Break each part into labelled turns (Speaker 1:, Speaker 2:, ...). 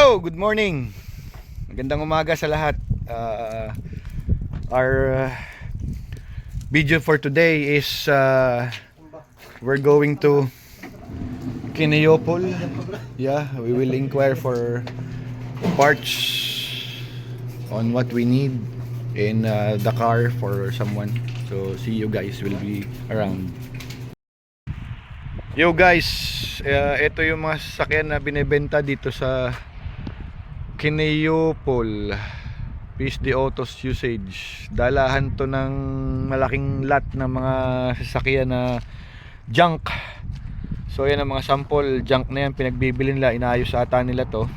Speaker 1: Hello, good morning. Magandang umaga sa lahat. Our video for today is we're going to Kinayopol. Yeah, we will inquire for parts on what we need in the car for someone. So see you guys will be around. Yo guys, ito yung mga sasakyan na binebenta dito sa Kinayopol PSD Autos Usage. Dalahan to ng malaking lot ng mga sasakyan na junk. So yan ang mga sample junk na yan, pinagbibili nila, inaayos ata nila to.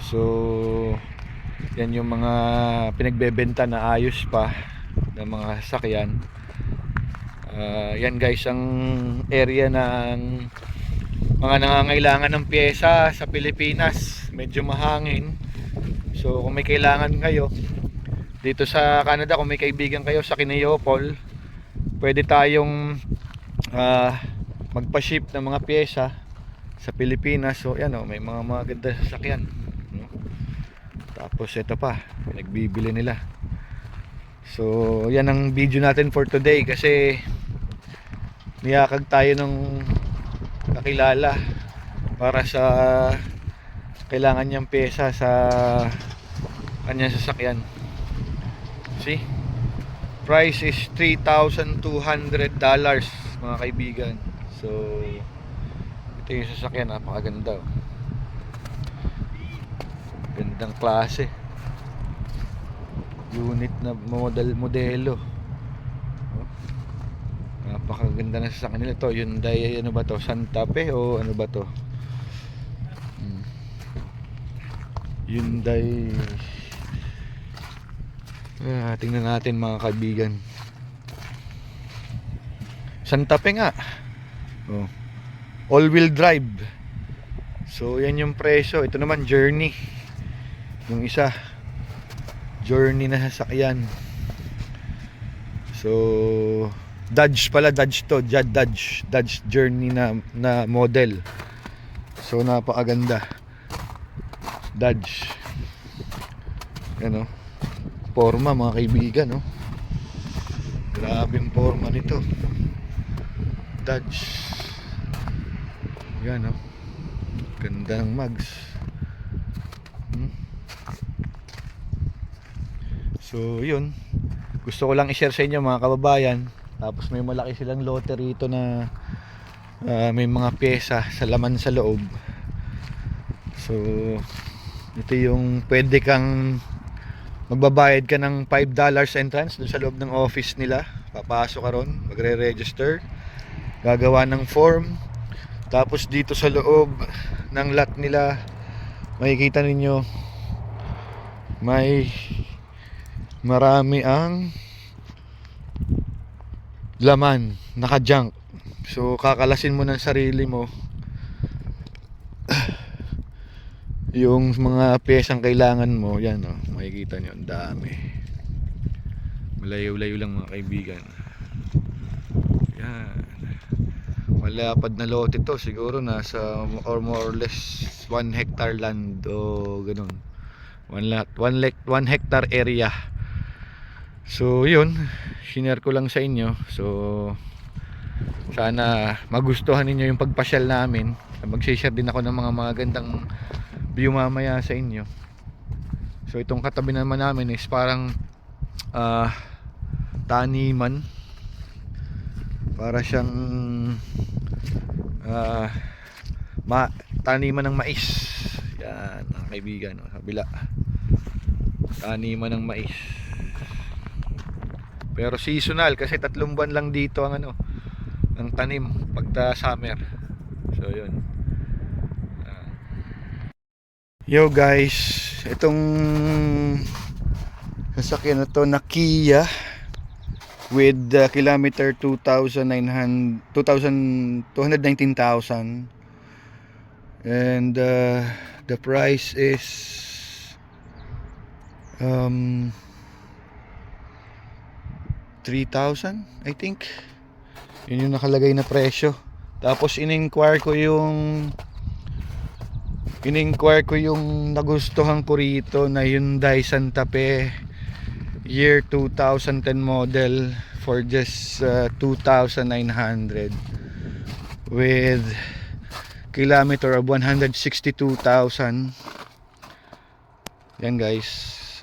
Speaker 1: So yan yung mga pinagbebenta na ayos pa ng mga sasakyan. Yan guys ang area ng mga nangangailangan ng pyesa sa Pilipinas. Medyo mahangin. So kung may kailangan kayo dito sa Canada, kung may kaibigan kayo sa Kinayopol, pwede tayong magpa-ship ng mga pyesa sa Pilipinas. So yan may mga maganda sasakyan, no? Tapos ito pa, nagbibili nila. So yan ang video natin for today, kasi niyakag tayo ng kakilala para sa kailangan niyang pyesa sa kanyang sasakyan. See, price is $3,200 mga kaibigan. So ito yung sasakyan, napakaganda. Gandang klase, unit na modelo. Napakaganda na sasakyan nila to. Hyundai, ano ba to? Santa Fe o ano ba to? Hyundai. Tingnan natin mga kaibigan. Santa Fe nga. All-wheel drive. So yan yung presyo. Ito naman Journey. Yung isa Journey na sasakyan. So Dodge pala, Dodge to, Dodge Journey na model. So napakaganda. Dodge. Yan forma mga kaibigan, grabe yung forma nito. Dodge. Yan ganda ng mags. So yun, gusto ko lang i-share sa inyo mga kababayan. Tapos may malaki silang lote rito na may mga pyesa sa laman sa loob. So ito yung pwede kang magbabayad ka ng $5 entrance doon sa loob ng office nila. Papasok ka ron, magre-register, gagawa ng form. Tapos dito sa loob ng lot nila, makikita ninyo may marami ang laman, naka-junk. So kakalasin mo ng sarili mo yung mga piyesang kailangan mo. Yan makikita nyo, ang dami. Malayo-layo lang mga kaibigan. Yan, malapad na lote to. Siguro nasa or more or less 1 hectare land o ganun, 1 hectare area. So yun, shinare ko lang sa inyo. So sana magustuhan ninyo yung pagpasyal namin. Mag-share din ako ng mga magandang view mamaya sa inyo. So itong katabi naman namin is parang taniman. Para siyang taniman ng mais. Yan mga kaibigan, kabila, taniman ng mais. Pero seasonal, kasi 3 buwan lang dito ang ang tanim pagka summer. So yun. Yo guys, itong sasakyan na to na Kia with kilometer 219,000 and the price is 3,000 I think. Yun yung nakalagay na presyo. Tapos in-inquire ko yung in-inquire ko yung nagustuhan ko rito na Hyundai Santa Fe year 2010 model for just 2,900 with kilometer of 162,000. Yan guys,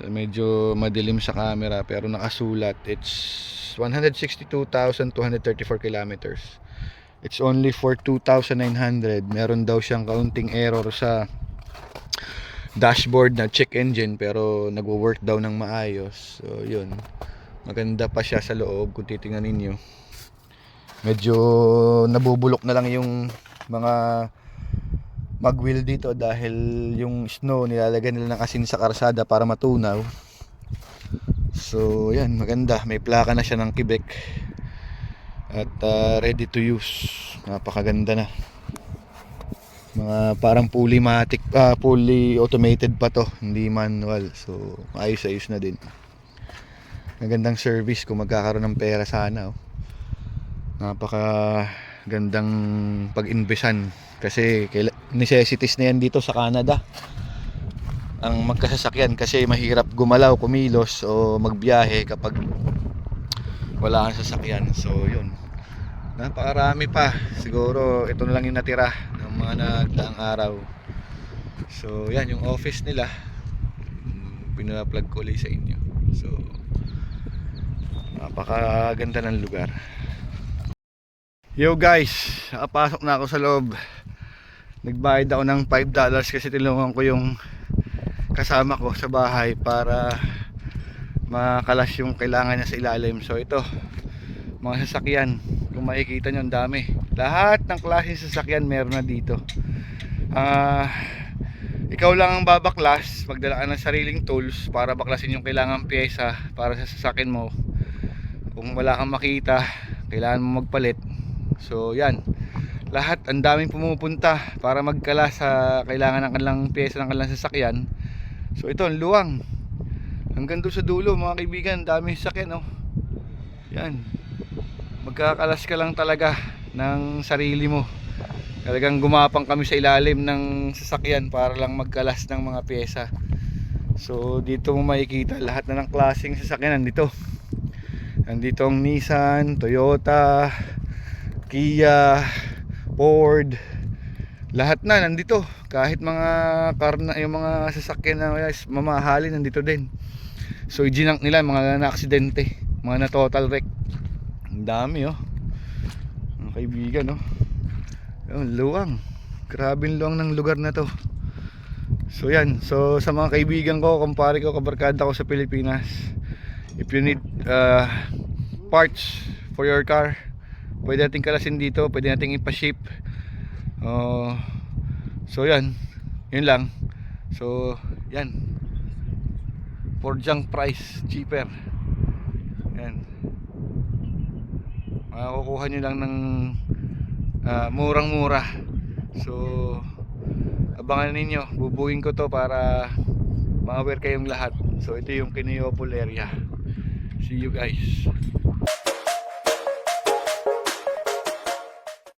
Speaker 1: medyo madilim sa camera pero nakasulat it's 162,234 kilometers. It's only for 2,900. Meron daw siyang kaunting error sa dashboard na check engine pero nagwo-work daw ng maayos. So yun, maganda pa siya sa loob kung titingnan ninyo. Medyo nabubulok na lang yung mga mag-wheel dito dahil yung snow nilalagyan nila ng asin sa karsada para matunaw. So yan, maganda. May plaka na siya ng Quebec at ready to use. Napakaganda na. Mga parang fully automated pa to, hindi manual. So ayos-ayos na din. Magandang service kung magkakaroon ng pera sana. Napaka gandang pag-investan kasi necessities na yan dito sa Canada ang magkasasakyan kasi mahirap gumalaw, kumilos o magbiyahe kapag wala kang sasakyan. So yun, napakarami pa, siguro ito na lang yung natira ng mga nagdaang araw. So yan yung office nila, pina-plug ko ulit sa inyo. So napakaganda ng lugar. Yo guys, nakapasok na ako sa loob. Nagbayad ako ng $5 kasi tinulungan ko yung kasama ko sa bahay para makalas yung kailangan niya sa ilalim. So ito, mga sasakyan, kung makikita nyo ang dami. Lahat ng klaseng sasakyan meron na dito. Ikaw lang ang babaklas, magdala ka ng sariling tools para baklasin yung kailangang pyesa para sa sasakyan mo. Kung wala kang makita, kailangan mo magpalit. So yan, lahat, ang daming pumupunta para magkalas sa kailangan ng kanilang pyesa ng kanilang sasakyan. So ito, ang luwang hanggang doon sa dulo mga kaibigan, dami sasakyan oh. Yan, magkakalas ka lang talaga ng sarili mo. Talagang gumapang kami sa ilalim ng sasakyan para lang magkalas ng mga pyesa. So dito mo makikita lahat na ng klaseng sasakyan nandito. Nandito ang Nissan, Toyota, Kia, Ford, lahat na nandito. Kahit mga car na, yung mga sasakyan na mamahalin nandito din. So ginank nila mga na-aksidente, mga na-total wreck. Ang dami oh, mga kaibigan oh. Yung luwang, grabing luwang ng lugar na to. So yan, so sa mga kaibigan ko, kumpare ko, kabarkada ko sa Pilipinas, if you need parts for your car, pwede natin kalasin dito, pwede natin ipa-ship. So yan, yun lang. So yan, for junk price, cheaper. Yan, makukuha nyo lang ng murang mura. So abangan ninyo, bubuin ko to para ma-aware kayong lahat. So ito yung Kinayopol area. See you guys.